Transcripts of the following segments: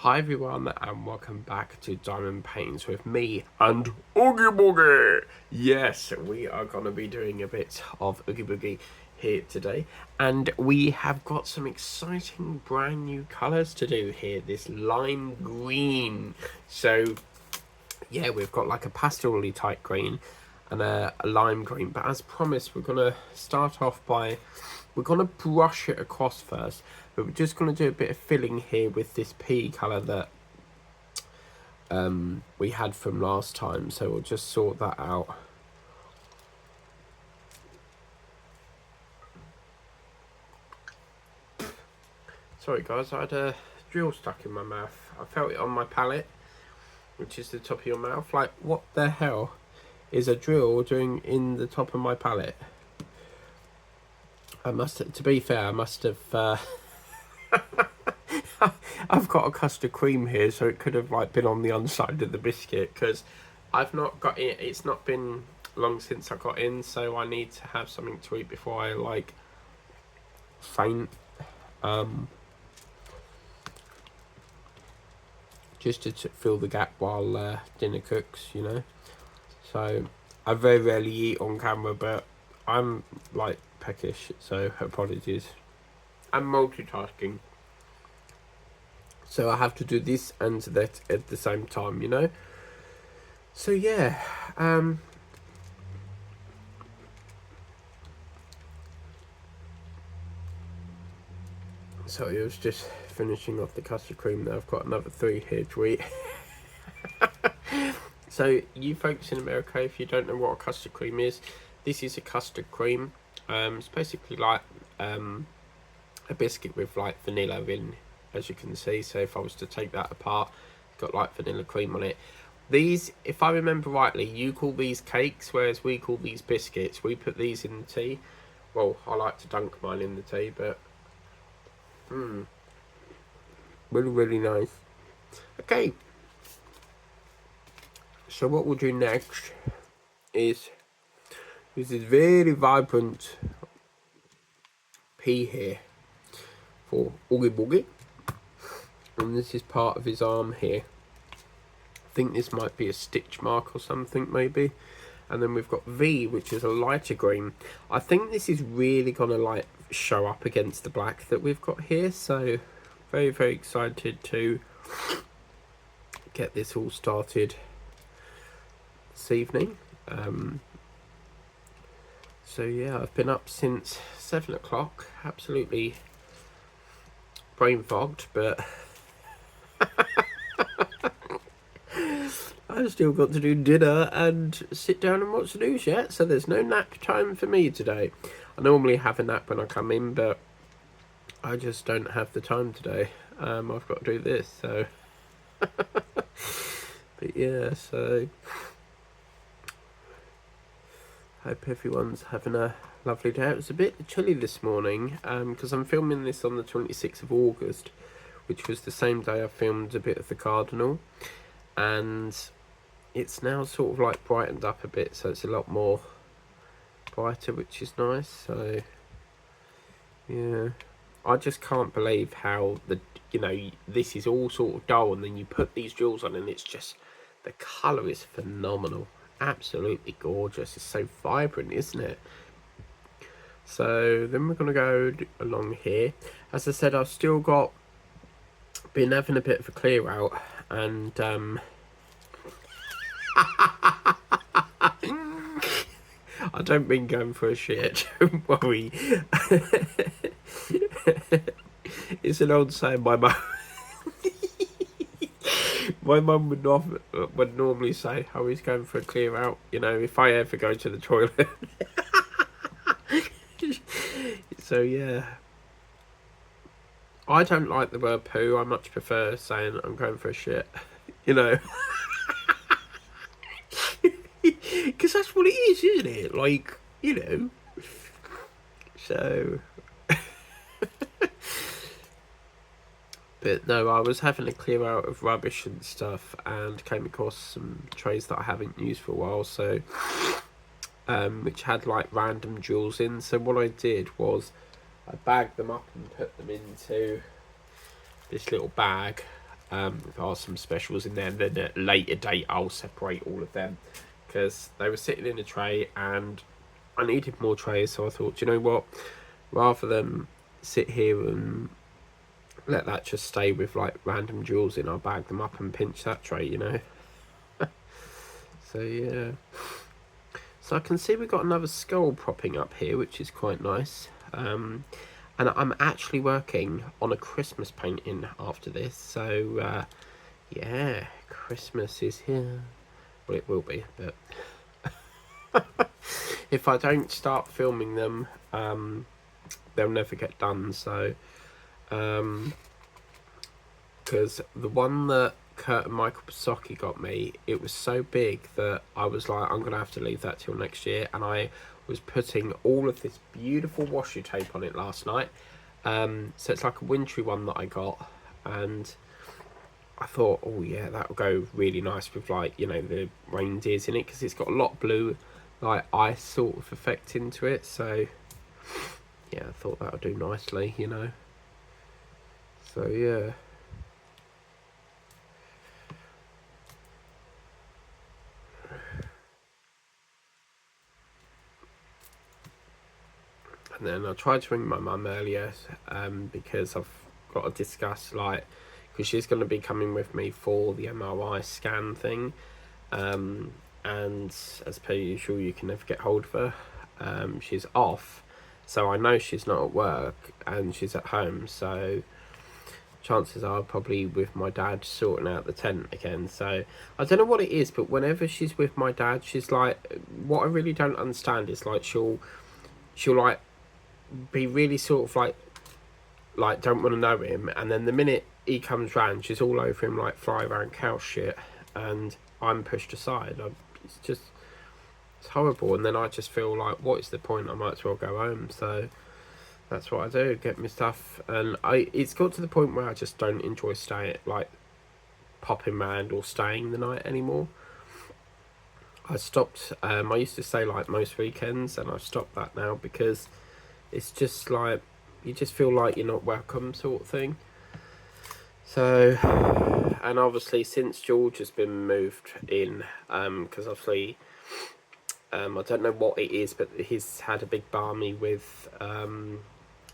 Hi everyone and welcome back to Diamond Paints with me and Oogie Boogie. Yes, we are going to be doing a bit of Oogie Boogie here today, and we have got some exciting brand new colours to do here. This lime green. So yeah, we've got like a pastel-y type green and a lime green, but as promised we're going to start off by we're going to brush it across first, but we're just going to do a bit of filling here with this pea colour that we had from last time, so we'll just sort that out. Sorry guys, I had a drill stuck in my mouth. I felt it on my palate, which is the top of your mouth. Like, what the hell is a drill doing in the top of my palate? To be fair, I must have I've got a custard cream here, so it could have like been on the underside of the biscuit, because I've not got it. It's not been long since I got in, so I need to have something to eat before I like faint. Just to fill the gap while dinner cooks, you know. So I very rarely eat on camera, but I'm like peckish, so apologies. I'm multitasking, so I have to do this and that at the same time, you know. So yeah, so it was just finishing off the custard cream. Now I've got another 3 here to eat. So you folks in America, if you don't know what a custard cream is, this is a custard cream. It's basically like a biscuit with like vanilla in, as you can see. So if I was to take that apart, it's got like vanilla cream on it. These, if I remember rightly, you call these cakes, whereas we call these biscuits. We put these in the tea. Well, I like to dunk mine in the tea, but really, really nice. Okay, so what we'll do next is this very vibrant pea here for Oogie Boogie, and this is part of his arm here. I think this might be a stitch mark or something, maybe. And then we've got V, which is a lighter green. I think this is really gonna like show up against the black that we've got here, so very, very excited to get this all started this evening. So yeah, I've been up since 7 o'clock, absolutely brain fogged, but I've still got to do dinner and sit down and watch the news yet, so there's no nap time for me today. I normally have a nap when I come in, but I just don't have the time today. I've got to do this, so but yeah, so hope everyone's having a lovely day. It was a bit chilly this morning, because I'm filming this on the 26th of August, which was the same day I filmed a bit of the Cardinal, and it's now sort of like brightened up a bit, so it's a lot more brighter, which is nice. So yeah, I just can't believe how this is all sort of dull, and then you put these jewels on and it's just, the colour is phenomenal, absolutely gorgeous. It's so vibrant, isn't it? So then we're going to go along here. As I said, I've still been having a bit of a clear out, and I don't mean going for a shit, don't worry. It's an old saying my mum would normally say, "Oh, he's going for a clear out," you know, if I ever go to the toilet. So yeah, I don't like the word poo. I much prefer saying I'm going for a shit, you know. Because that's what it is, isn't it? Like, you know. So but no, I was having a clear out of rubbish and stuff, and came across some trays that I haven't used for a while, so which had like random jewels in. So what I did was I bagged them up and put them into this little bag, There are some specials in there, and then at a later date I'll separate all of them, because they were sitting in a tray and I needed more trays. So I thought, you know what, rather than sit here and let that just stay with like random jewels in, I'll bag them up and pinch that tray, you know. So yeah, so I can see we've got another skull propping up here, which is quite nice. And I'm actually working on a Christmas painting after this, so yeah, Christmas is here. Well, it will be, but if I don't start filming them, they'll never get done. So, because the one that Kurt and Michael Pasocki got me, it was so big that I was like, I'm gonna have to leave that till next year. And I was putting all of this beautiful washi tape on it last night. So it's like a wintry one that I got, and I thought, oh yeah, that would go really nice with, like, you know, the reindeers in it, because it's got a lot of blue, like ice sort of effect into it. So yeah, I thought that would do nicely, you know. So yeah. And then I tried to ring my mum earlier, because I've got to discuss, like, because she's going to be coming with me for the MRI scan thing. And as per usual, you can never get hold of her. She's off, so I know she's not at work and she's at home. So chances are probably with my dad sorting out the tent again. So I don't know what it is, but whenever she's with my dad, she's like, what I really don't understand is, like, she'll like be really sort of like don't want to know him, and then the minute he comes round, she's all over him like fly around cow shit, and I'm pushed aside. It's just, it's horrible. And then I just feel like, what is the point? I might as well go home. So that's what I do, get my stuff. And it's got to the point where I just don't enjoy staying, like popping round or staying the night anymore. I stopped. I used to stay like most weekends, and I've stopped that now, because it's just like, you just feel like you're not welcome, sort of thing. So, and obviously since George has been moved in, because obviously, I don't know what it is, but he's had a big barmy with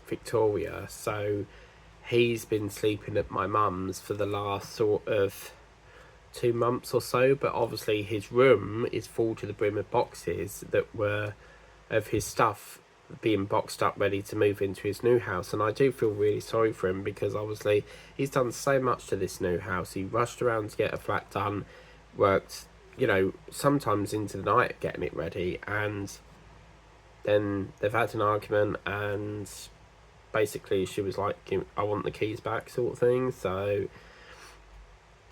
Victoria, so he's been sleeping at my mum's for the last sort of 2 months or so. But obviously his room is full to the brim of boxes that were of his stuff being boxed up ready to move into his new house. And I do feel really sorry for him, because obviously he's done so much to this new house. He rushed around to get a flat done, worked, you know, sometimes into the night getting it ready, and then they've had an argument, and basically she was like, I want the keys back, sort of thing. So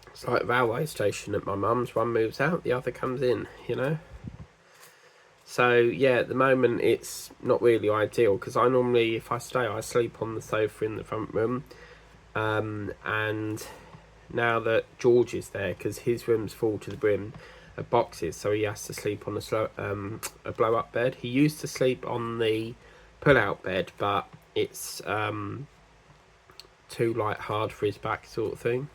it's like a railway station at my mum's, one moves out, the other comes in, you know. So yeah, at the moment it's not really ideal, because I normally, if I stay, I sleep on the sofa in the front room. And now that George is there, because his room's full to the brim of boxes, so he has to sleep on a blow up bed. He used to sleep on the pull out bed, but it's too like hard for his back, sort of thing.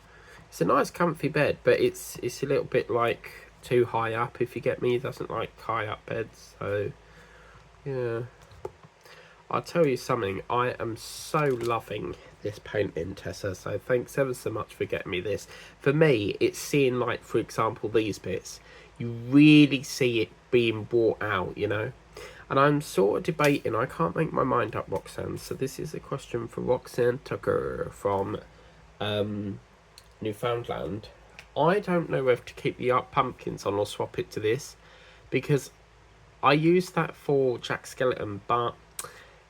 It's a nice comfy bed, but it's a little bit like too high up, if you get me. He doesn't like high up beds. So yeah, I'll tell you something, I am so loving this painting, Tessa, so thanks ever so much for getting me this. For me, it's seeing, like, for example, these bits, you really see it being brought out, you know. And I'm sort of debating, I can't make my mind up, Roxanne, so this is a question for Roxanne Tucker from Newfoundland. I don't know whether to keep the pumpkins on or swap it to this, because I use that for Jack Skeleton, but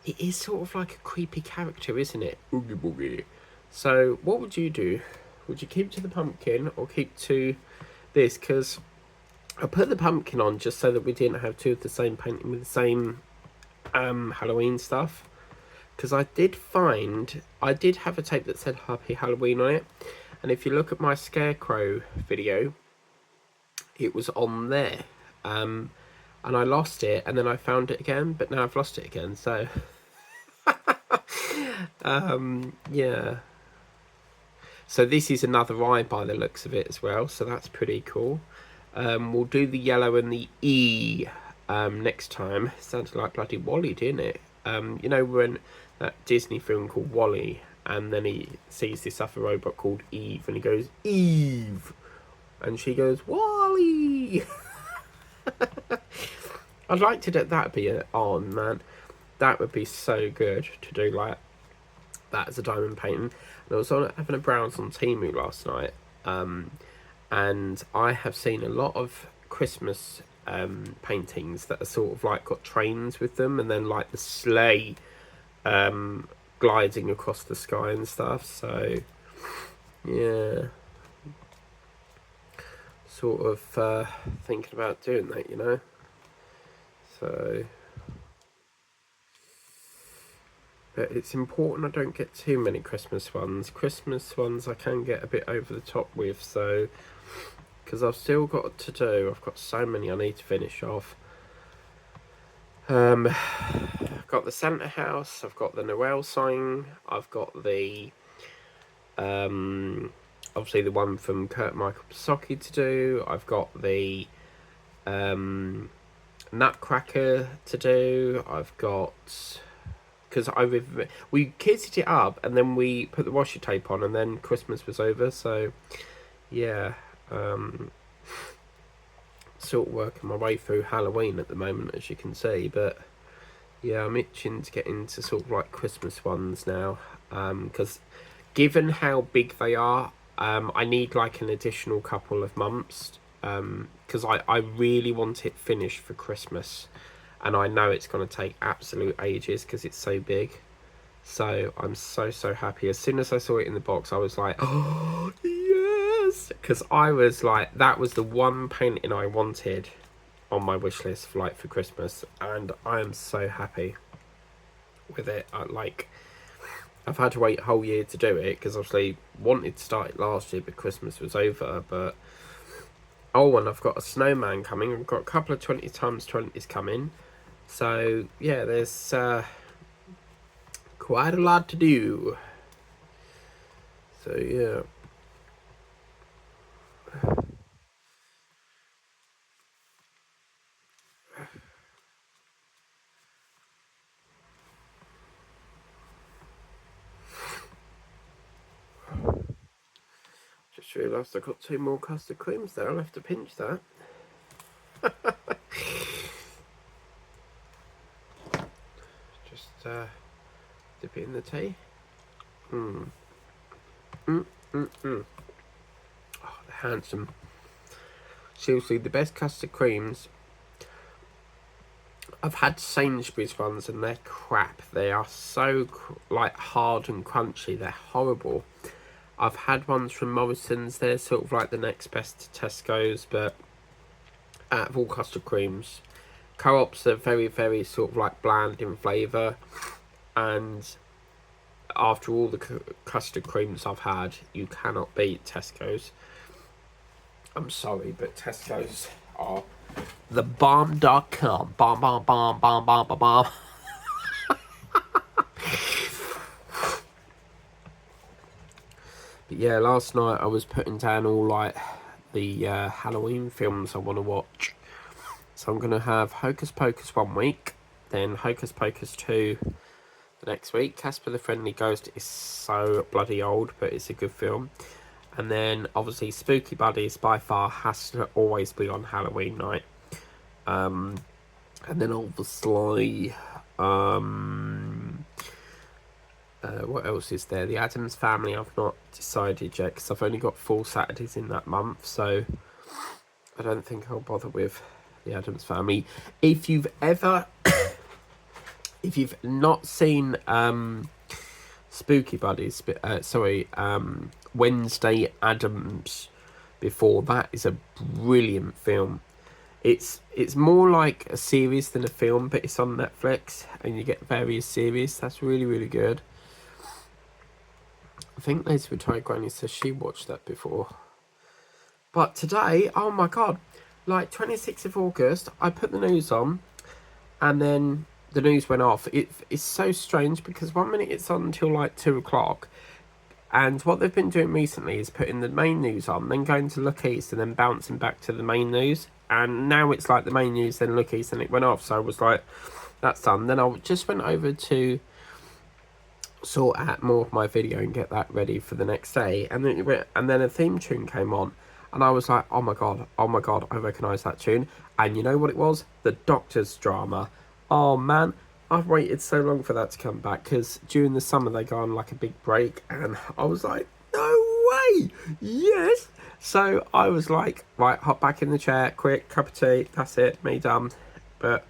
it is sort of like a creepy character, isn't it? Oogie Boogie. So what would you do? Would you keep to the pumpkin or keep to this? Because I put the pumpkin on just so that we didn't have two of the same painting with the same Halloween stuff. Because I did have a tape that said Happy Halloween on it. And if you look at my Scarecrow video, it was on there. And I lost it, and then I found it again, but now I've lost it again, so yeah. So this is another I by the looks of it as well. So that's pretty cool. We'll do the yellow and the E next time. Sounded like bloody Wally, didn't it? You know, when that Disney film called Wally, and then he sees this other robot called Eve, and he goes, Eve! And she goes, Wally! I'd like to do that. Be on, man. That would be so good to do like that as a diamond painting. And I was having a browse on Temu last night, and I have seen a lot of Christmas paintings that are sort of like got trains with them, and then like the sleigh gliding across the sky and stuff. So yeah, sort of thinking about doing that, you know. So, but it's important I don't get too many Christmas ones. Christmas ones I can get a bit over the top with, so because I've still got to do. I've got so many I need to finish off. I've got the Santa house. I've got the Noel sign. I've got the obviously the one from Kurt Michael Pasocki to do. I've got the Nutcracker to do. I've got, because we kitted it up and then we put the washi tape on and then Christmas was over. So yeah, sort of working my way through Halloween at the moment, as you can see. But yeah, I'm itching to get into sort of like Christmas ones now, because given how big they are, I need like an additional couple of months, because I really want it finished for Christmas, and I know it's going to take absolute ages because it's so big. So I'm so happy. As soon as I saw it in the box, I was like, oh yes, because I was like, that was the one painting I wanted on my wish list for like for Christmas, and I am so happy with it. I've had to wait a whole year to do it because obviously wanted to start it last year, but Christmas was over. But oh, and I've got a snowman coming. I've got a couple of 20x20s coming. So yeah, there's quite a lot to do. So yeah. Just realised I've got 2 more custard creams there. I'll have to pinch that. Just dip it in the tea. Oh, they're handsome. Seriously, the best custard creams. I've had Sainsbury's ones and they're crap. They are so like hard and crunchy. They're horrible. I've had ones from Morrison's. They're sort of like the next best to Tesco's, but out of all custard creams, Co-ops are very sort of like bland in flavour, and after all the custard creams I've had, you cannot beat Tesco's. I'm sorry, but Tesco's are the bomb.com. Bomb. But yeah, last night I was putting down all like the Halloween films I want to watch. So I'm going to have Hocus Pocus 1 week, then Hocus Pocus 2 the next week. Casper the Friendly Ghost is so bloody old, but it's a good film. And then obviously Spooky Buddies by far has to always be on Halloween night. And then obviously what else is there? The Addams Family I've not decided yet because I've only got 4 Saturdays in that month, so I don't think I'll bother with the Addams Family. If you've ever if you've not seen Spooky Buddies, Wednesday Addams before, that is a brilliant film. It's more like a series than a film, but it's on Netflix and you get various series. That's really good. I think Lazy Retired Granny says she watched that before. But today, oh my god, like 26th of August, I put the news on and then the news went off. It's so strange because 1 minute it's on until like 2 o'clock. And what they've been doing recently is putting the main news on, then going to Look East, and then bouncing back to the main news. And now it's like the main news, then Look East, and it went off. So I was like, that's done. Then I just went over to sort out more of my video and get that ready for the next day. And then a theme tune came on. And I was like, oh my god, I recognise that tune. And you know what it was? The Doctor's Drama. Oh man, I've waited so long for that to come back, because during the summer they go on like a big break, and I was like, no way, yes. So I was like, right, hop back in the chair, quick, cup of tea, that's it, me done. But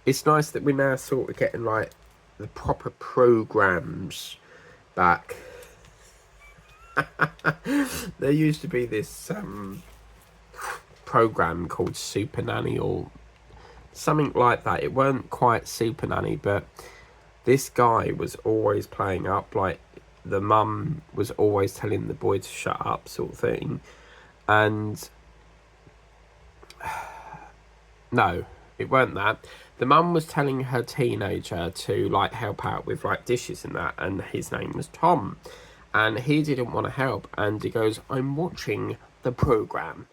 it's nice that we're now sort of getting like the proper programmes back. There used to be this program called Super Nanny or something like that. It weren't quite Super Nanny, but this guy was always playing up, like the mum was always telling the boy to shut up, sort of thing. And no, it weren't that. The mum was telling her teenager to like help out with like dishes and that, and his name was Tom. And he didn't want to help, and he goes, I'm watching the programme.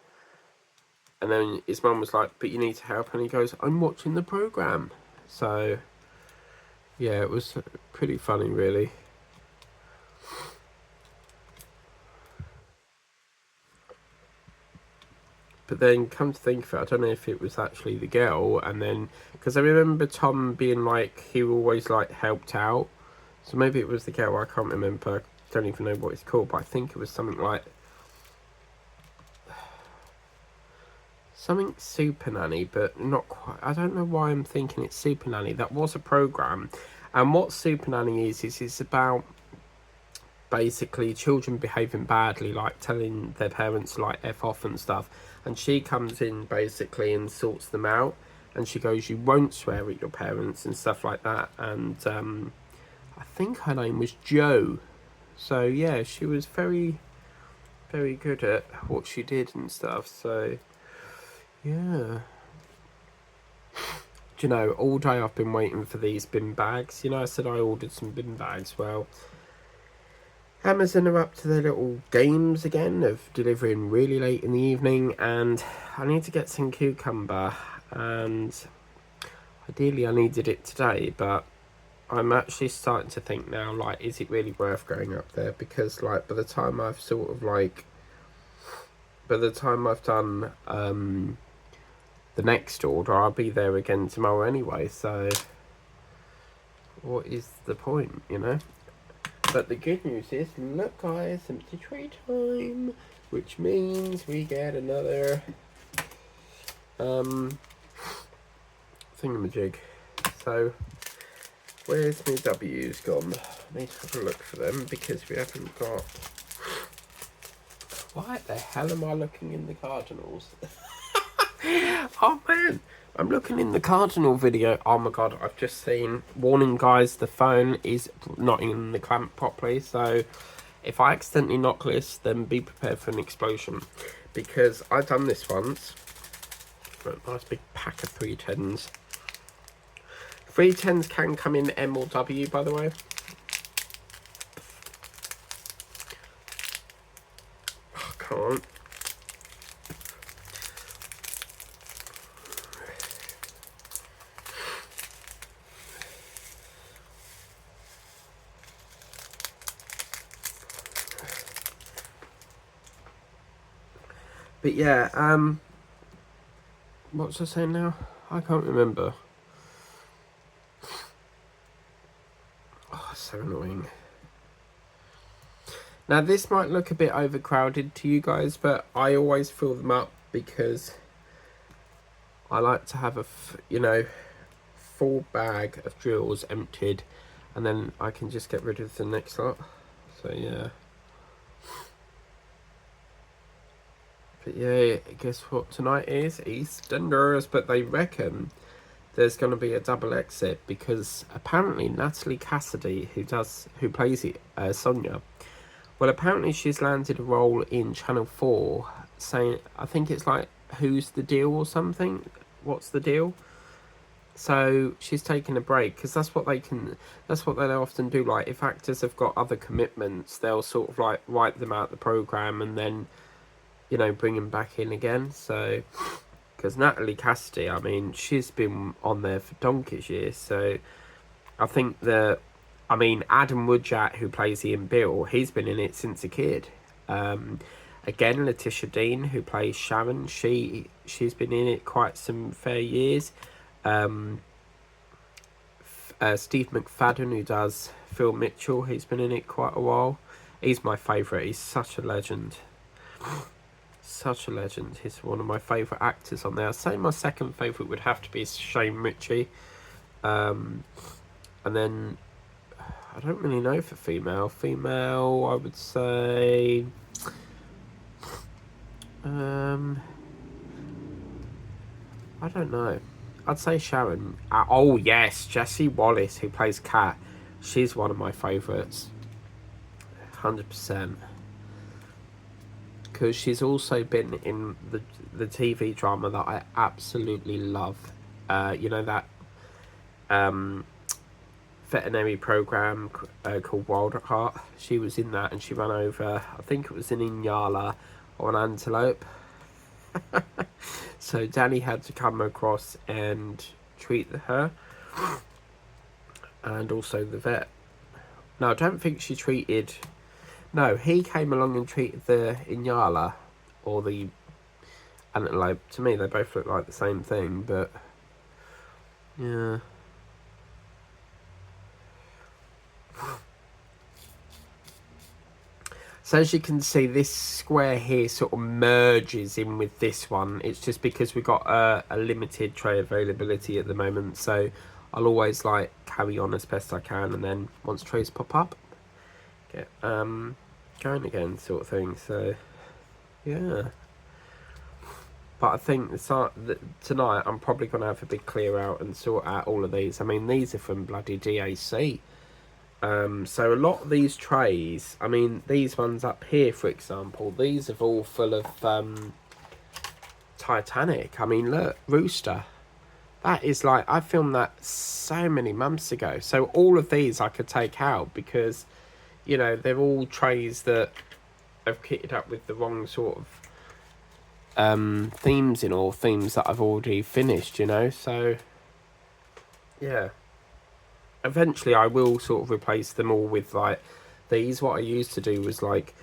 And then his mum was like, but you need to help. And he goes, I'm watching the programme. So, yeah, it was pretty funny, really. But then, come to think of it, I don't know if it was actually the girl. And then, because I remember Tom being like, he always like helped out. So maybe it was the girl, I can't remember. Don't even know what it's called, but I think it was something like something Super Nanny, but not quite. I don't know why I'm thinking it's Super Nanny. That was a program, and what Super Nanny is it's about basically children behaving badly, like telling their parents like F off and stuff, and she comes in basically and sorts them out, and she goes, you won't swear at your parents and stuff like that. And I think her name was Jo. So yeah, she was very, very good at what she did and stuff. So yeah. Do you know, all day I've been waiting for these bin bags. You know, I said I ordered some bin bags. Well, Amazon are up to their little games again of delivering really late in the evening, and I need to get some cucumber, and ideally I needed it today, but I'm actually starting to think now, like, is it really worth going up there? Because, like, by the time I've done the next order, I'll be there again tomorrow anyway, so what is the point, you know? But the good news is, look guys, empty tray time, which means we get another thingamajig. So where's my W's gone? I need to have a look for them, because we haven't got... Why the hell am I looking in the Cardinals? Oh man, I'm looking in the Cardinal video. Oh my god, I've just seen, warning guys, the phone is not in the clamp properly, so if I accidentally knock this, then be prepared for an explosion, because I've done this once. A nice big pack of 310s. 310s can come in M or W, by the way. Oh, I can't. But yeah, what was I saying now? I can't remember. Oh, so annoying. Now this might look a bit overcrowded to you guys, but I always fill them up because I like to have a, full bag of drills emptied, and then I can just get rid of the next lot. So yeah. But yeah, guess what tonight is? EastEnders, but they reckon there's going to be a double exit, because apparently Natalie Cassidy, who plays Sonia, well, apparently she's landed a role in Channel 4, saying, I think it's like, who's the deal or something? What's the deal? So she's taking a break because that's what they can. That's what they often do. Like if actors have got other commitments, they'll sort of like wipe them out the program and then bring them back in again. So because Natalie Cassidy, I mean, she's been on there for donkey's years. So I think Adam Woodjack, who plays Ian Bill, he's been in it since a kid. Again, Letitia Dean, who plays Sharon, she's been in it quite some fair years. Steve McFadden, who does Phil Mitchell, he's been in it quite a while. He's my favourite. He's such a legend. Such a legend. He's one of my favourite actors on there. I'd say my second favourite would have to be Shane Ritchie. And then I don't really know for female. Female, I would say I don't know. I'd say Sharon. Oh yes, Jessie Wallace, who plays Kat. She's one of my favourites. 100%. Because she's also been in the TV drama that I absolutely love. That veterinary program called Wild at Heart. She was in that and she ran over, I think it was in Inyala, or an antelope. So Danny had to come across and treat her. And also the vet. No, I don't think she treated... No, he came along and treated the Inyala, or the antelope. To me, they both look like the same thing, but... Yeah. So as you can see, this square here sort of merges in with this one. It's just because we've got a limited tray availability at the moment. So I'll always like carry on as best I can. And then once trays pop up, get going again sort of thing. So yeah. But I think tonight I'm probably going to have a big clear out and sort out all of these. I mean, these are from bloody DAC. So a lot of these trays, I mean, these ones up here, for example, these are all full of Titanic. I mean, look, Rooster. That is like, I filmed that so many months ago. So all of these I could take out because, they're all trays that have kitted up with the wrong sort of themes in, or themes that I've already finished, so yeah. Eventually I will sort of replace them all with like these. What I used to do was like,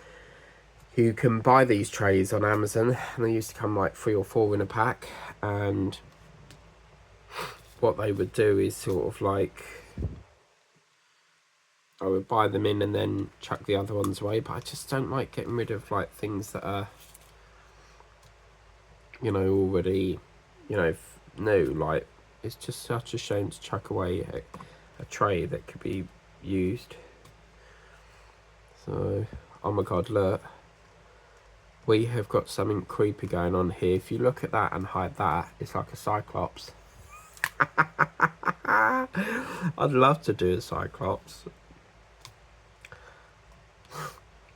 you can buy these trays on Amazon and they used to come like 3 or 4 in a pack, and what they would do is sort of like, I would buy them in and then chuck the other ones away. But I just don't like getting rid of like things that are already new. Like, it's just such a shame to chuck away a tray that could be used. So, oh my god, look, we have got something creepy going on here. If you look at that and hide that, it's like a cyclops. I'd love to do a cyclops.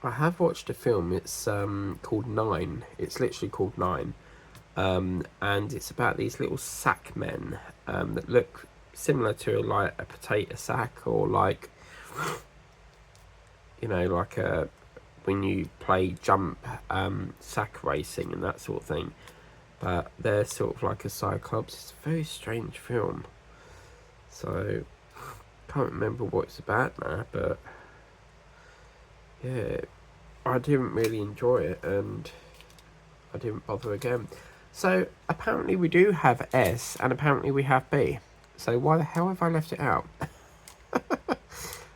I have watched a film. It's called 9. It's literally called 9. And it's about these little sack men that look similar to like a potato sack, or like like when you play jump sack racing and that sort of thing, but they're sort of like a cyclops. It's a very strange film, so can't remember what it's about now, but yeah, I didn't really enjoy it and I didn't bother again. So apparently we do have S and apparently we have B. So why the hell have I left it out?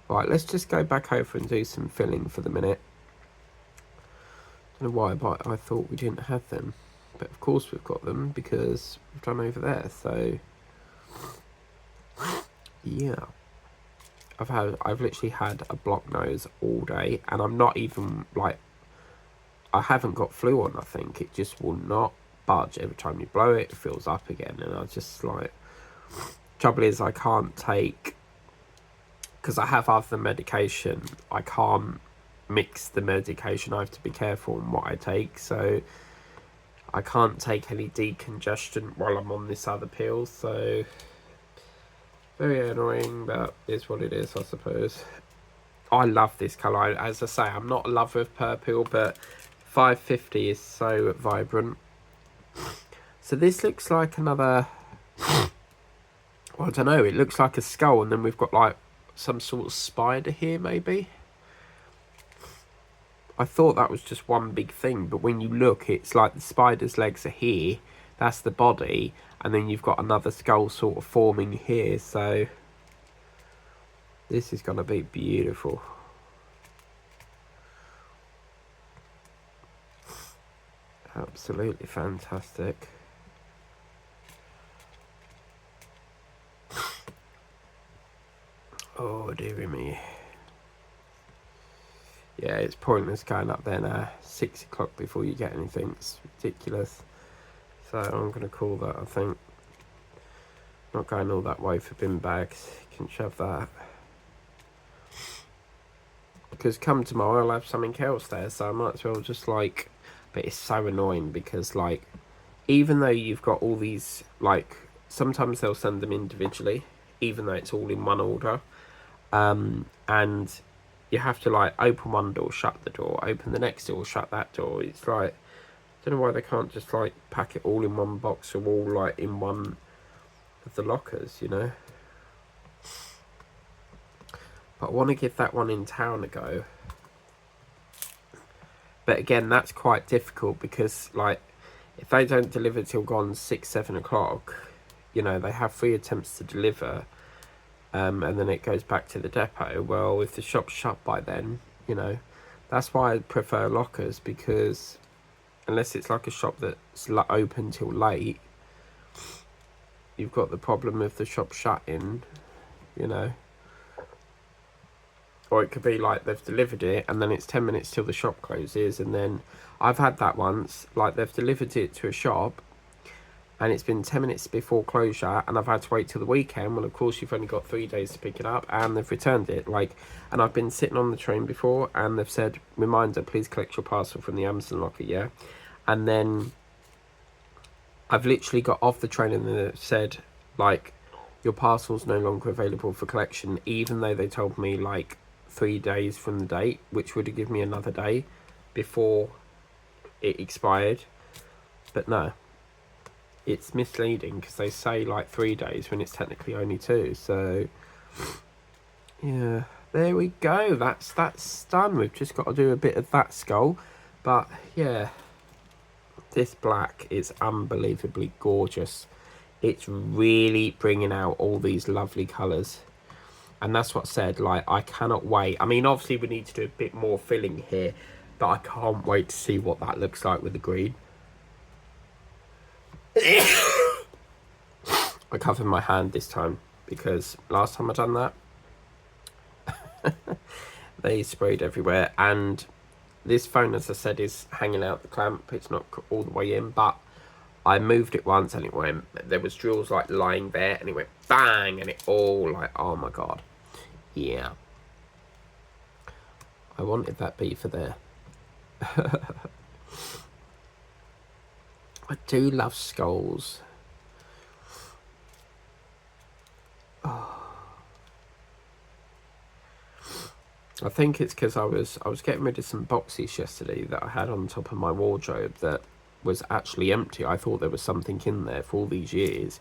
Right, let's just go back over and do some filling for the minute. Don't know why, but I thought we didn't have them. But of course we've got them because we've done over there. So yeah. I've literally had a blocked nose all day, and I'm not even like, I haven't got flu or nothing. It just will not budge. Every time you blow it, it fills up again, and I just like, trouble is I can't take, because I have other medication, I can't mix the medication. I have to be careful on what I take, so I can't take any decongestant while I'm on this other pill. So Very annoying, but it's what it is, I suppose. I love this colour. As I say, I'm not a lover of purple, but 550 is so vibrant. So this looks like another... Well, I don't know. It looks like a skull, and then we've got like some sort of spider here, maybe. I thought that was just one big thing, but when you look, it's like the spider's legs are here. That's the body, and then you've got another skull sort of forming here. So this is going to be beautiful. Absolutely fantastic. Oh, dearie me. Yeah, it's pointless going up there now. 6 o'clock before you get anything. It's ridiculous. So I'm going to call that, I think. Not going all that way for bin bags. You can shove that. Because come tomorrow I'll have something else there. So I might as well just like... But it's so annoying because like... Even though you've got all these... Like, sometimes they'll send them individually. Even though it's all in one order. And... You have to like open one door, shut the door, open the next door, shut that door. It's like, I don't know why they can't just like pack it all in one box or all like in one of the lockers, you know. But I want to give that one in town a go. But again, that's quite difficult because like if they don't deliver till gone 6-7 o'clock, you know, they have 3 attempts to deliver. And then it goes back to the depot. Well, if the shop's shut by then, you know, that's why I prefer lockers, because unless it's like a shop that's open till late, you've got the problem of the shop shutting, you know. Or it could be like they've delivered it and then it's 10 minutes till the shop closes, and then I've had that once, like they've delivered it to a shop and it's been 10 minutes before closure and I've had to wait till the weekend. Well, of course, you've only got 3 days to pick it up, and they've returned it. Like, and I've been sitting on the train before and they've said, reminder, please collect your parcel from the Amazon locker, yeah? And then I've literally got off the train and they've said, like, your parcel's no longer available for collection, even though they told me, like, 3 days from the date, which would have given me another day before it expired. But no. It's misleading because they say like 3 days when it's technically only 2. So yeah, there we go. That's done. We've just got to do a bit of that skull. But yeah, this black is unbelievably gorgeous. It's really bringing out all these lovely colours, and that's what I said, like, I cannot wait. I mean, obviously we need to do a bit more filling here, but I can't wait to see what that looks like with the green. I covered my hand this time because last time I done that they sprayed everywhere. And this phone, as I said, is hanging out the clamp. It's not all the way in, but I moved it once and it went, there was drills like lying there and it went bang, and it all like, oh my god. Yeah, I wanted that beaver there. I do love skulls. Oh. I think it's because I was getting rid of some boxes yesterday that I had on top of my wardrobe that was actually empty. I thought there was something in there for all these years,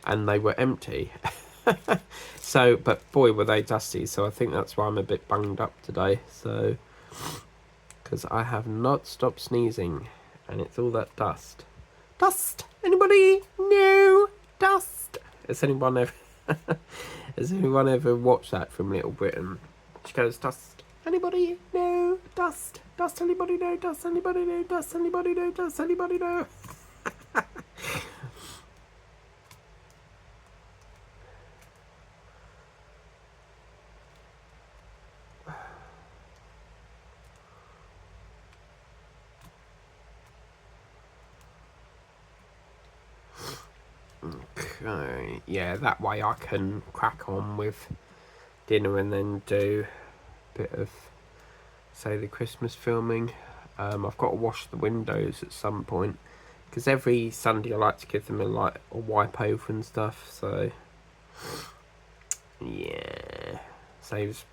and they were empty. So, but boy, were they dusty. So I think that's why I'm a bit bunged up today. So, because I have not stopped sneezing, and it's all that dust. Dust. Anybody? No dust. Has anyone ever watched that from Little Britain? She goes, dust. Anybody? No dust. Dust. Anybody? No dust. Anybody? No dust. Anybody? No dust. Anybody? No. Okay, yeah, that way I can crack on with dinner and then do a bit of, say, the Christmas filming. I've got to wash the windows at some point because every Sunday I like to give them a wipe over and stuff. So Yeah, saves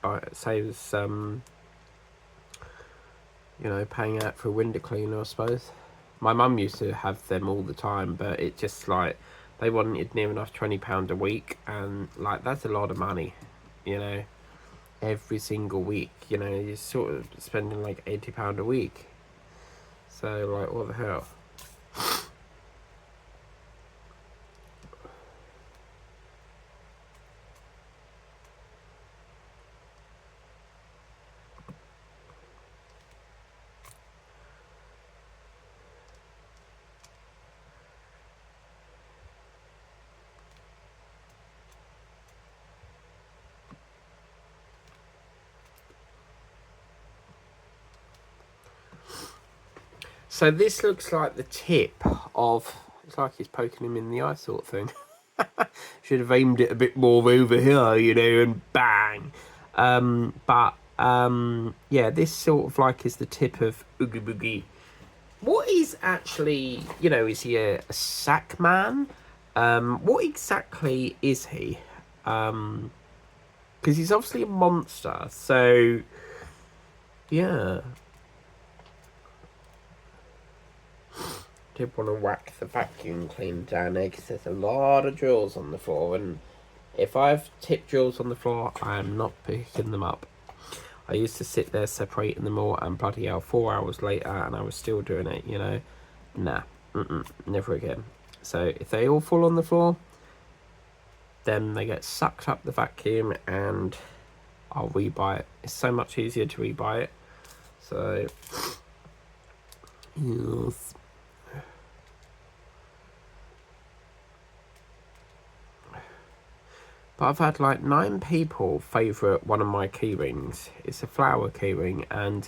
you know, paying out for a window cleaner, I suppose. My mum used to have them all the time, but it just like they wanted near enough £20 a week, and like that's a lot of money, you know, every single week. You know, you're sort of spending like £80 a week. So like, what the hell? So this looks like the tip of. It's like he's poking him in the eye, sort of thing. Should have aimed it a bit more over here, you know, and bang. Yeah, this sort of like is the tip of Oogie Boogie. What is actually, you know, is he a sack man? What exactly is he? Because he's obviously a monster, so yeah. Did want to whack the vacuum cleaner down there because there's a lot of drills on the floor, and if I've tipped drills on the floor, I'm not picking them up. I used to sit there separating them all, and bloody hell, 4 hours later, and I was still doing it, you know. Nah, never again. So if they all fall on the floor, then they get sucked up the vacuum, and I'll rebuy it. It's so much easier to rebuy it. So, yes. But I've had like 9 people favourite one of my key rings. It's a flower key ring, and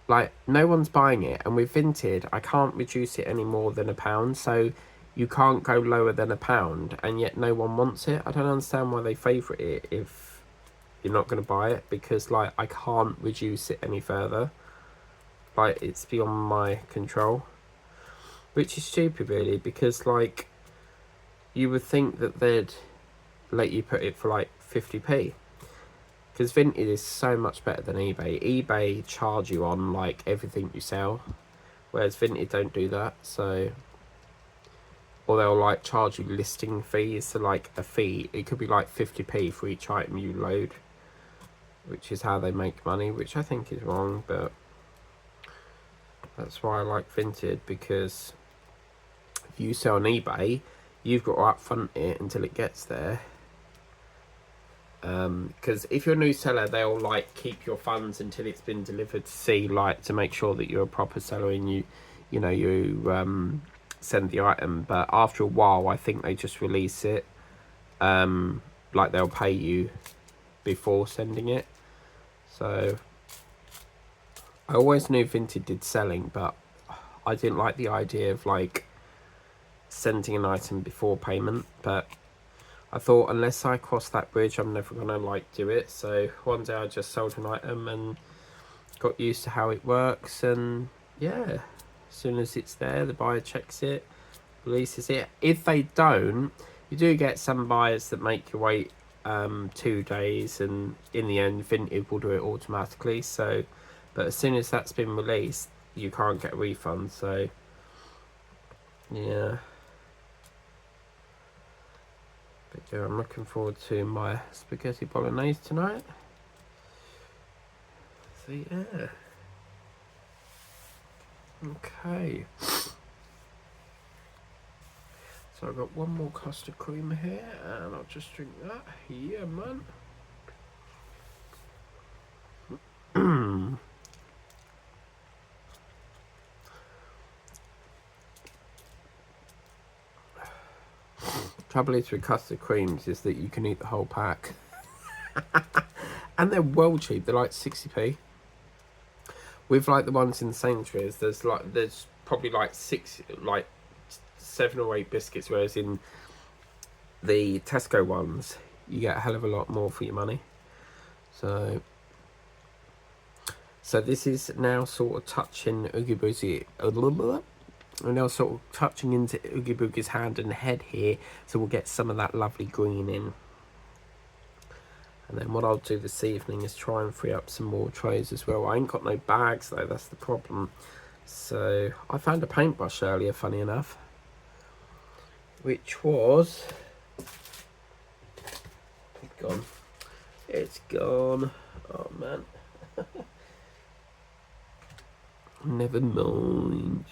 like no one's buying it. And with Vinted, I can't reduce it any more than £1, so you can't go lower than £1, and yet no one wants it. I don't understand why they favourite it if you're not going to buy it, because like I can't reduce it any further. Like it's beyond my control, which is stupid really, because like you would think that they'd let you put it for like 50p, because Vinted is so much better than eBay. eBay charge you on like everything you sell, whereas Vinted don't do that. So, or they'll like charge you listing fees, so like a fee, it could be like 50p for each item you load, which is how they make money, which I think is wrong, but that's why I like Vinted, because if you sell on eBay, you've got to upfront it until it gets there. Because if you're a new seller, they'll like keep your funds until it's been delivered to see, like, to make sure that you're a proper seller, and you send the item. But after a while, I think they just release it. Like they'll pay you before sending it. So I always knew Vinted did selling, but I didn't like the idea of like sending an item before payment. But I thought, unless I cross that bridge, I'm never gonna like do it. So one day I just sold an item and got used to how it works, and yeah, as soon as it's there, the buyer checks it, releases it. If they don't, you do get some buyers that make you wait 2 days, and in the end Vinted will do it automatically. So, but as soon as that's been released, you can't get a refund. So yeah. But yeah, I'm looking forward to my spaghetti bolognese tonight. So yeah. Okay. So I've got one more custard cream here, and I'll just drink that. Yeah, man. Trouble is with custard creams is that you can eat the whole pack. And they're well cheap. They're like 60p. With like the ones in Sainsbury's, there's probably like 7 or 8 biscuits, whereas in the Tesco ones you get a hell of a lot more for your money. So this is now sort of touching Oogie Boogie. We're now sort of touching into Oogie Boogie's hand and head here, so we'll get some of that lovely green in. And then what I'll do this evening is try and free up some more trays as well. I ain't got no bags though, that's the problem. So I found a paintbrush earlier, funny enough, which was gone. It's gone. Oh man. Never mind.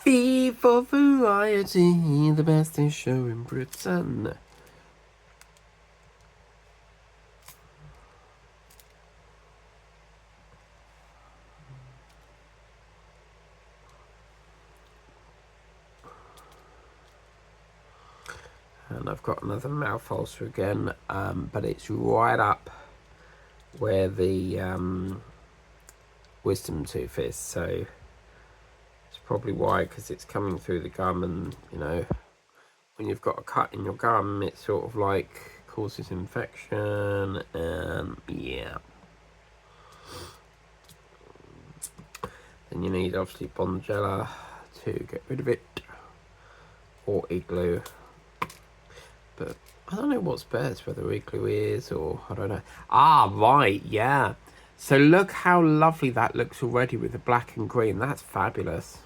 V for variety, the best is show in Britain. And I've got another mouth ulcer again, but it's right up where the wisdom tooth is, so it's probably why, because it's coming through the gum, and you know, when you've got a cut in your gum, it sort of like causes infection, and yeah. Then you need obviously Bonjela to get rid of it, or Igloo. But I don't know what's best, whether Igloo is, or I don't know. Ah, right, yeah. So look how lovely that looks already with the black and green. That's fabulous.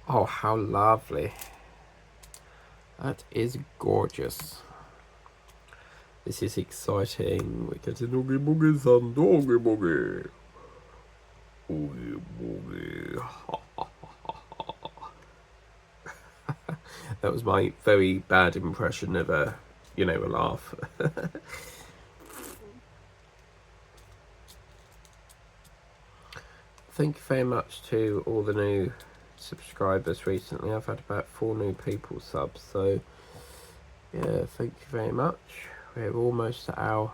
Oh, how lovely. That is gorgeous. This is exciting. We're getting Oogie Boogie, son. Oogie Boogie. Oogie Boogie. That was my very bad impression of a, you know, a laugh. Thank you very much to all the new subscribers recently. I've had about 4 new people subs, so yeah, thank you very much. We're almost at our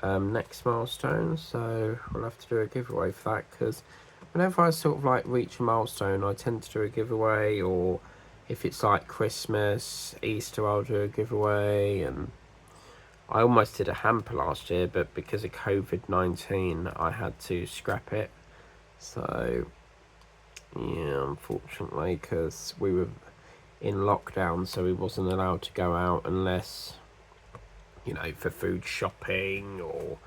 next milestone, so we'll have to do a giveaway for that, because whenever I sort of like reach a milestone, I tend to do a giveaway, or if it's like Christmas, Easter, I'll do a giveaway. And I almost did a hamper last year, but because of COVID-19 I had to scrap it. So yeah, unfortunately, because we were in lockdown, so we wasn't allowed to go out unless, you know, for food shopping or...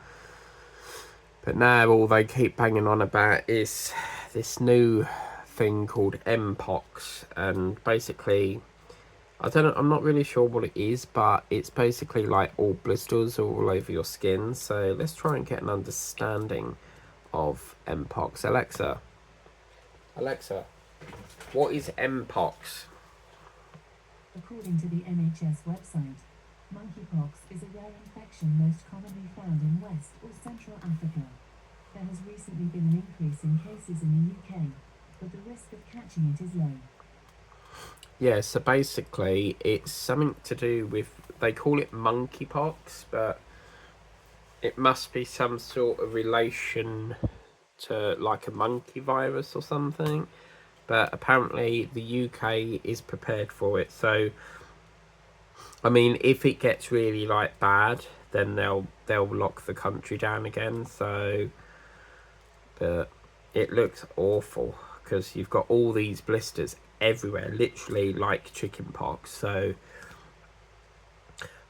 But now all they keep banging on about is this new thing called Mpox, and basically, I don't know, I'm not really sure what it is, but it's basically like all blisters all over your skin. So let's try and get an understanding of Mpox. Alexa, what is Mpox? According to the NHS website, monkeypox is a rare infection most commonly found in West or Central Africa. There has recently been an increase in cases in the UK, but the risk of catching it is low. Yeah, so basically it's something to do with, they call it monkeypox, but it must be some sort of relation to like a monkey virus or something. But apparently the UK is prepared for it. So I mean, if it gets really like bad, then they'll lock the country down again. So, but it looks awful because you've got all these blisters everywhere, literally like chicken pox. So,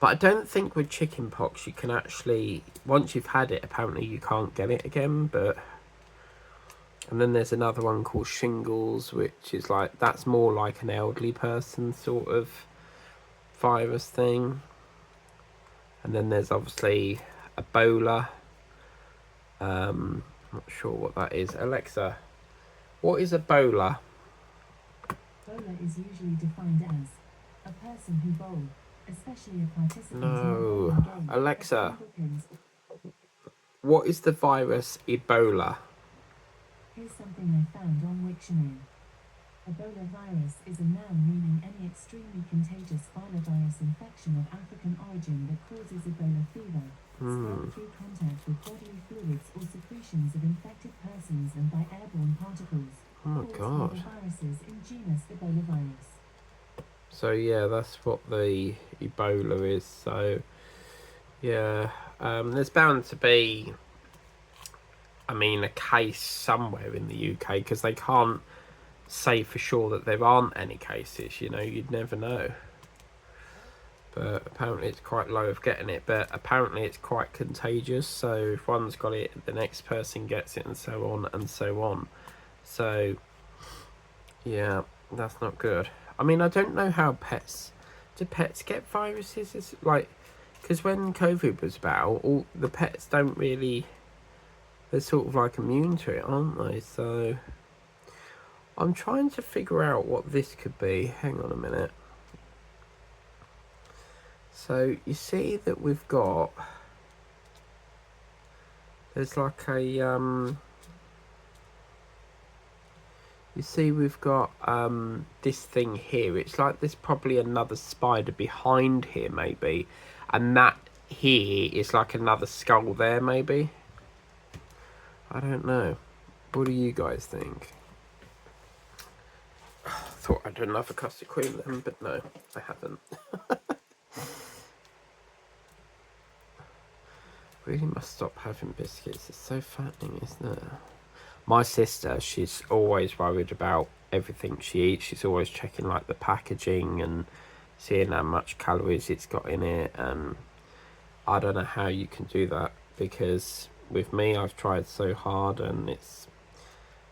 but I don't think with chicken pox you can actually, once you've had it, apparently you can't get it again. But and then there's another one called shingles, which is like, that's more like an elderly person sort of virus thing. And then there's obviously Ebola. Not sure what that is. Alexa, what is Ebola? Ebola is usually defined as a person who bowled, especially a participant in a No. bowling game. Alexa, what is the virus Ebola? Here's something I found on Wiktionary. Ebola virus is a noun meaning any extremely contagious filovirus infection of African origin that causes Ebola fever, spread through contact with bodily fluids or secretions of infected persons and by airborne particles. Oh my god. The viruses in genus Ebola virus. So yeah, that's what the Ebola is. So yeah, there's bound to be, I mean, a case somewhere in the UK, because they can't say for sure that there aren't any cases, you know, you'd never know. But apparently it's quite low of getting it, but apparently it's quite contagious, so if one's got it, the next person gets it, and so on and so on. So yeah, that's not good. I mean, I don't know how do pets get viruses? Is like, because when COVID was about, all the pets don't really, they're sort of like immune to it, aren't they? So I'm trying to figure out what this could be. Hang on a minute. So you see that we've got, there's like a you see we've got this thing here. It's like there's probably another spider behind here maybe, and that here is like another skull there maybe. I don't know. What do you guys think? Thought I'd done another custard cream then, but no, I haven't. Really must stop having biscuits. It's so fattening, isn't it? My sister, she's always worried about everything she eats. She's always checking like the packaging and seeing how much calories it's got in it. And I don't know how you can do that, because with me, I've tried so hard, and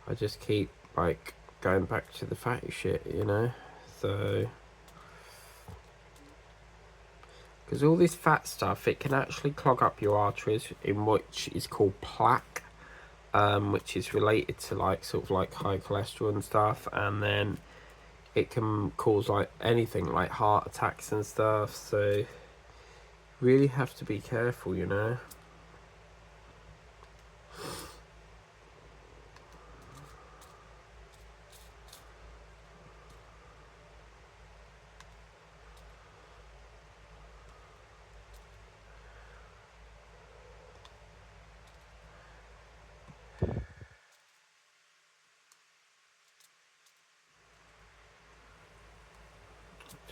I just keep like going back to the fatty shit, you know. So because all this fat stuff, it can actually clog up your arteries, in which is called plaque, which is related to like sort of like high cholesterol and stuff, and then it can cause like anything like heart attacks and stuff. So really have to be careful, you know.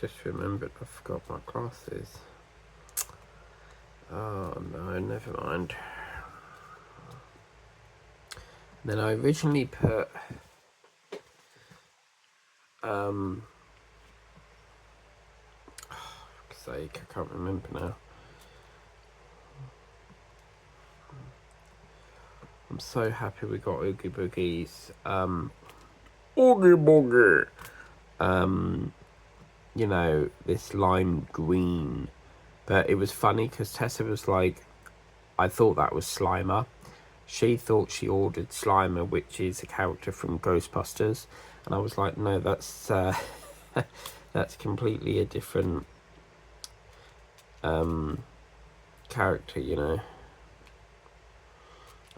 Just remembered I forgot my glasses. Oh no, never mind. Then I originally put sake, I can't remember now. I'm so happy we got Oogie Boogie's Oogie Boogie. You know, this lime green. But it was funny because Tessa was like, I thought that was Slimer. She thought she ordered Slimer, which is a character from Ghostbusters. And I was like, no, that's that's completely a different character, you know.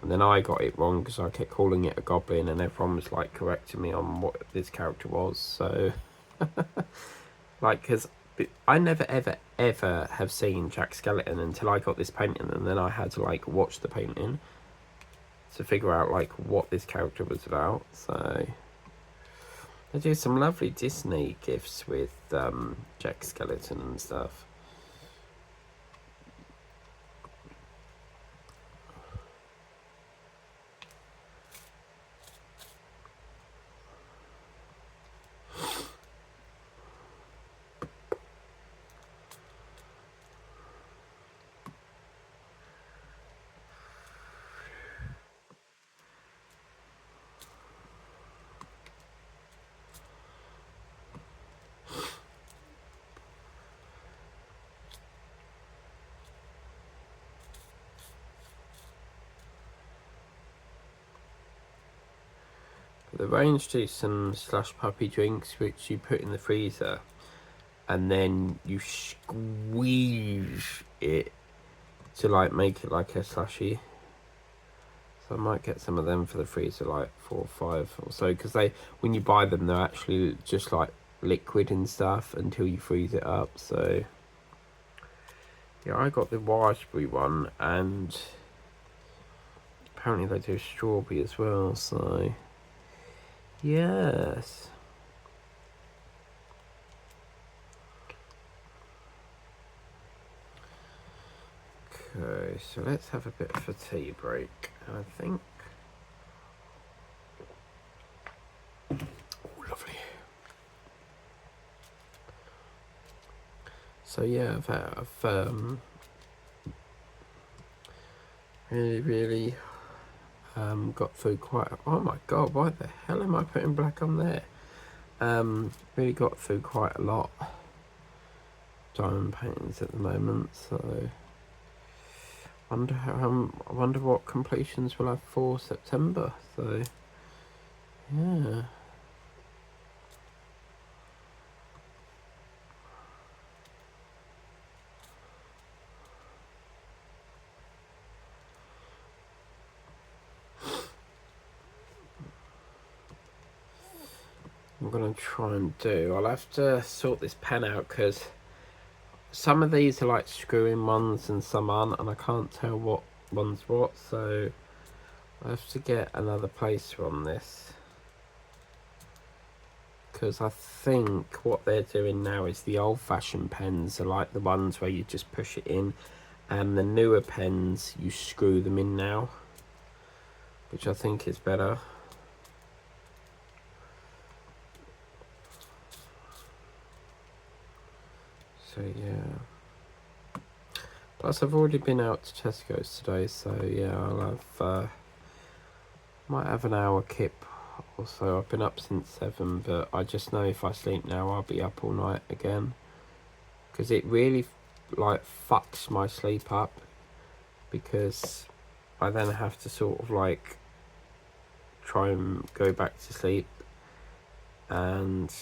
And then I got it wrong because I kept calling it a goblin, and everyone was like correcting me on what this character was. So like, because I never ever have seen Jack Skellington until I got this painting, and then I had to like watch the painting to figure out like what this character was about. So they do some lovely Disney gifs with Jack Skellington and stuff. The range do some slush puppy drinks which you put in the freezer, and then you squeeze it to like make it like a slushy. So I might get some of them for the freezer, like 4 or 5 or so, because when you buy them, they're actually just like liquid and stuff until you freeze it up. So yeah, I got the raspberry one, and apparently they do strawberry as well. So yes. Okay, so let's have a bit of a tea break, I think. Oh, So yeah, I've really got through quite. Oh my god, why the hell am I putting black on there? Really got through quite a lot diamond paintings at the moment. So I wonder what completions we'll have for September. So yeah. I'm gonna try and do. I'll have to sort this pen out because some of these are like screw-in ones and some aren't, and I can't tell what one's what. So I have to get another placer on this because I think what they're doing now is the old-fashioned pens are like the ones where you just push it in, and the newer pens you screw them in now, which I think is better. So yeah. Plus I've already been out to Tesco's today, so yeah, I'll have might have an hour kip or so. I've been up since 7, but I just know if I sleep now I'll be up all night again, because it really like fucks my sleep up, because I then have to sort of like try and go back to sleep, and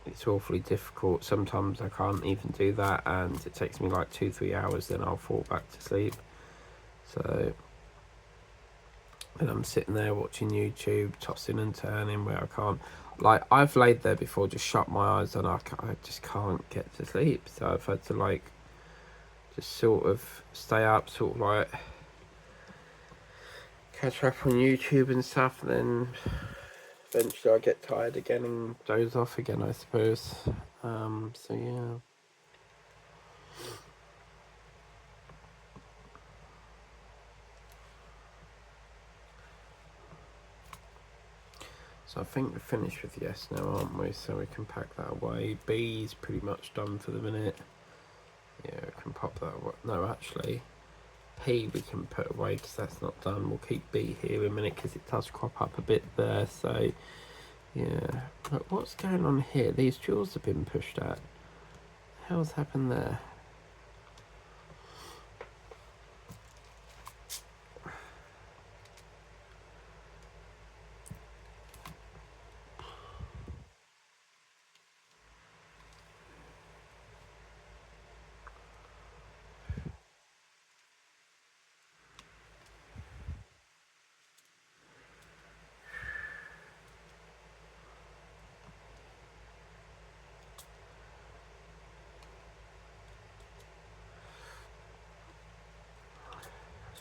it's awfully difficult. Sometimes I can't even do that, and it takes me like 2-3 hours, then I'll fall back to sleep. So and I'm sitting there watching YouTube, tossing and turning where I can't. Like, I've laid there before, just shut my eyes and I just can't get to sleep. So I've had to like just sort of stay up, sort of like catch up on YouTube and stuff, and then eventually I get tired again and doze off again, I suppose. So yeah. So I think we're finished with the S now, aren't we? So we can pack that away. B's pretty much done for the minute. Yeah, we can pop that away. No, actually, P we can put away because that's not done. We'll keep B here a minute because it does crop up a bit there. So yeah, but what's going on here? These jewels have been pushed out. What the hell's happened there?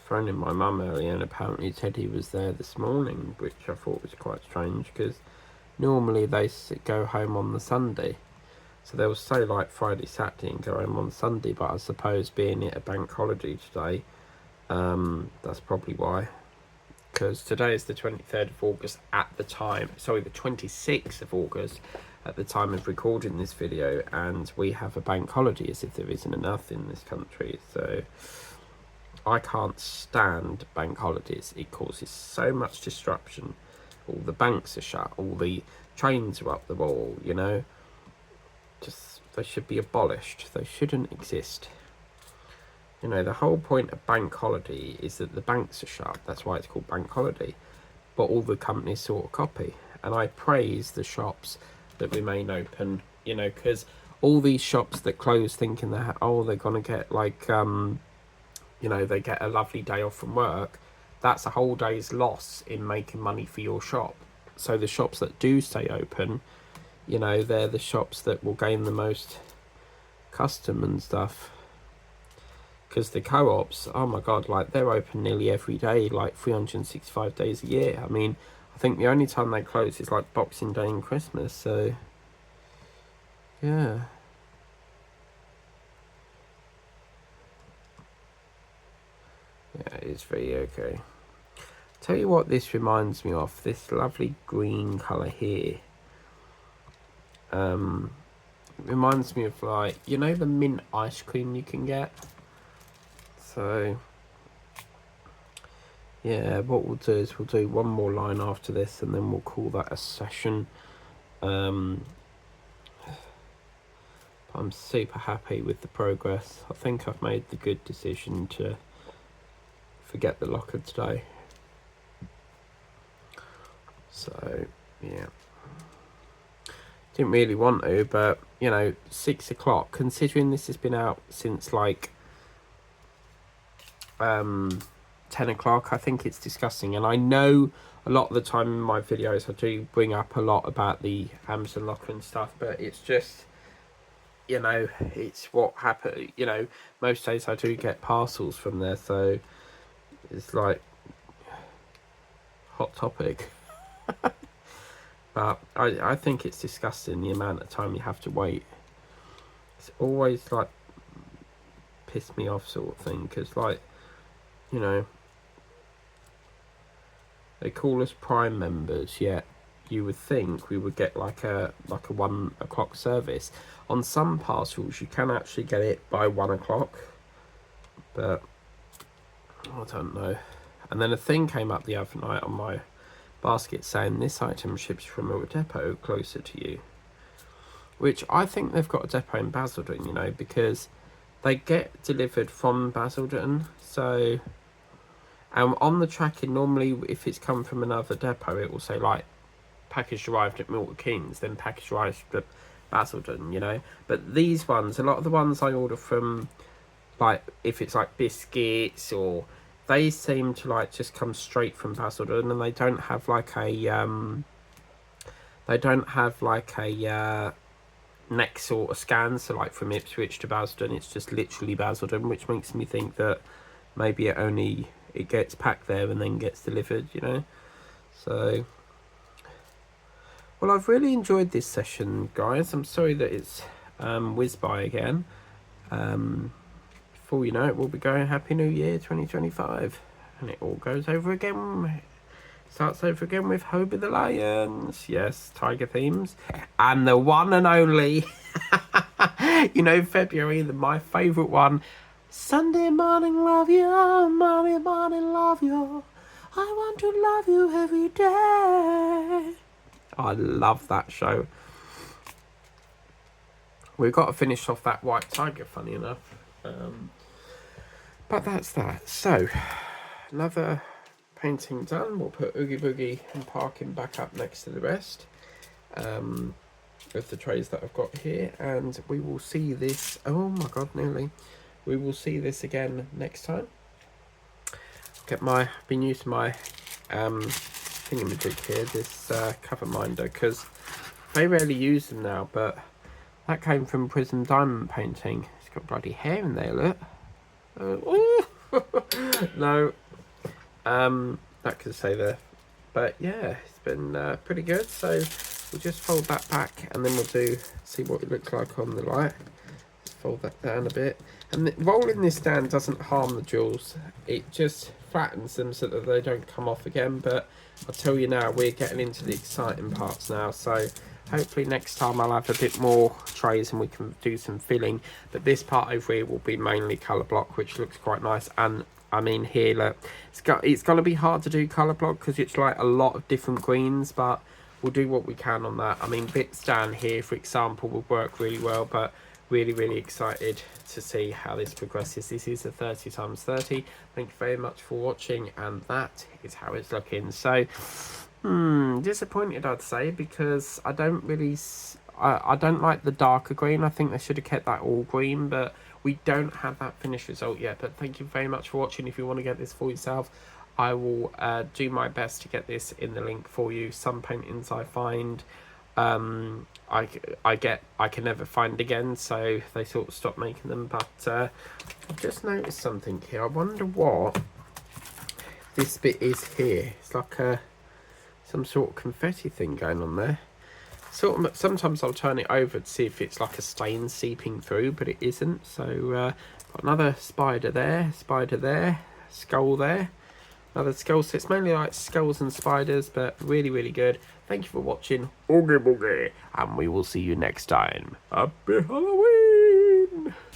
Phoning my mum earlier, and apparently Teddy was there this morning, which I thought was quite strange because normally they go home on the Sunday. So they'll stay like Friday, Saturday and go home on Sunday, but I suppose being it a bank holiday today, that's probably why. Because today is the 23rd of August at the time, sorry, the 26th of August at the time of recording this video, and we have a bank holiday as if there isn't enough in this country. So I can't stand bank holidays. It causes so much disruption. All the banks are shut, all the trains are up the wall, you know. Just, they should be abolished. They shouldn't exist. You know, the whole point of bank holiday is that the banks are shut. That's why it's called bank holiday. But all the companies sort of copy. And I praise the shops that remain open, you know, because all these shops that close thinking that, oh, they're going to get like, you know, they get a lovely day off from work. That's a whole day's loss in making money for your shop. So the shops that do stay open, you know, they're the shops that will gain the most custom and stuff. Because the co-ops, oh my god, like they're open nearly every day, like 365 days a year. I mean, I think the only time they close is like Boxing Day and Christmas. So yeah. Yeah, it's very okay. Tell you what this reminds me of, this lovely green colour here. reminds me of like, you know, the mint ice cream you can get. So yeah, what we'll do is we'll do one more line after this, and then we'll call that a session. I'm super happy with the progress. I think I've made the good decision to forget the locker today. So yeah, didn't really want to, but you know, 6 o'clock, considering this has been out since like 10 o'clock, I think it's disgusting. And I know a lot of the time in my videos I do bring up a lot about the Amazon locker and stuff, but it's just, you know, it's what happened. You know, most days I do get parcels from there, so it's like hot topic. But I think it's disgusting the amount of time you have to wait. It's always like pissed me off sort of thing, because like, you know, they call us Prime members, yet you would think we would get like a 1 o'clock service. On some parcels you can actually get it by 1 o'clock, but I don't know. And then a thing came up the other night on my basket saying this item ships from a depot closer to you, which I think they've got a depot in Basildon, you know, because they get delivered from Basildon. So on the tracking, normally if it's come from another depot, it will say like package arrived at Milton Keynes, then package arrived at Basildon, you know. But these ones, a lot of the ones I order from, like if it's like biscuits, or they seem to like just come straight from Basildon, and they don't have like a next sort of scan. So like from Ipswich to Basildon, it's just literally Basildon, which makes me think that maybe it gets packed there and then gets delivered, you know. So well, I've really enjoyed this session, guys. I'm sorry that it's whizzed by again. Before you know it, we'll be going Happy New Year 2025, and it all goes over again. Starts over again with Hobie the Lions. Yes, tiger themes, and the one and only you know, February, my favourite one, Sunday morning love you, Monday morning love you, I want to love you every day. I love that show. We've got to finish off that white tiger, funny enough. But that's that. So, another painting done. We'll put Oogie Boogie and Parkin back up next to the rest with the trays that I've got here. And we will see this. Oh my god, nearly. We will see this again next time. Been using my thingamajig here, this cover minder, because they rarely use them now, but that came from Prism Diamond painting. It's got bloody hair in there, look. No, that could stay there. But yeah, it's been pretty good. So we'll just fold that back, and then we'll see what it looks like on the light. Just fold that down a bit, and rolling this down doesn't harm the jewels. It just flattens them so that they don't come off again. But I'll tell you now, we're getting into the exciting parts now. So hopefully next time I'll have a bit more trays and we can do some filling. But this part over here will be mainly colour block, which looks quite nice. And I mean, here, look, it's going to be hard to do colour block because it's like a lot of different greens, but we'll do what we can on that. I mean, bits down here, for example, will work really well, but really excited to see how this progresses. This is a 30x30. Thank you very much for watching, and that is how it's looking. So disappointed, I'd say, because I don't like the darker green. I think they should have kept that all green, but we don't have that finished result yet. But thank you very much for watching. If you want to get this for yourself, I will do my best to get this in the link for you. Some paintings I find I can never find again, so they sort of stopped making them. But I've just noticed something here. I wonder what this bit is here. It's like some sort of confetti thing going on there. Sometimes I'll turn it over to see if it's like a stain seeping through, but it isn't. So got another spider there, skull there, another skull. So it's mainly like skulls and spiders, but really good. Thank you for watching Oogie Boogie, and we will see you next time. Happy Halloween!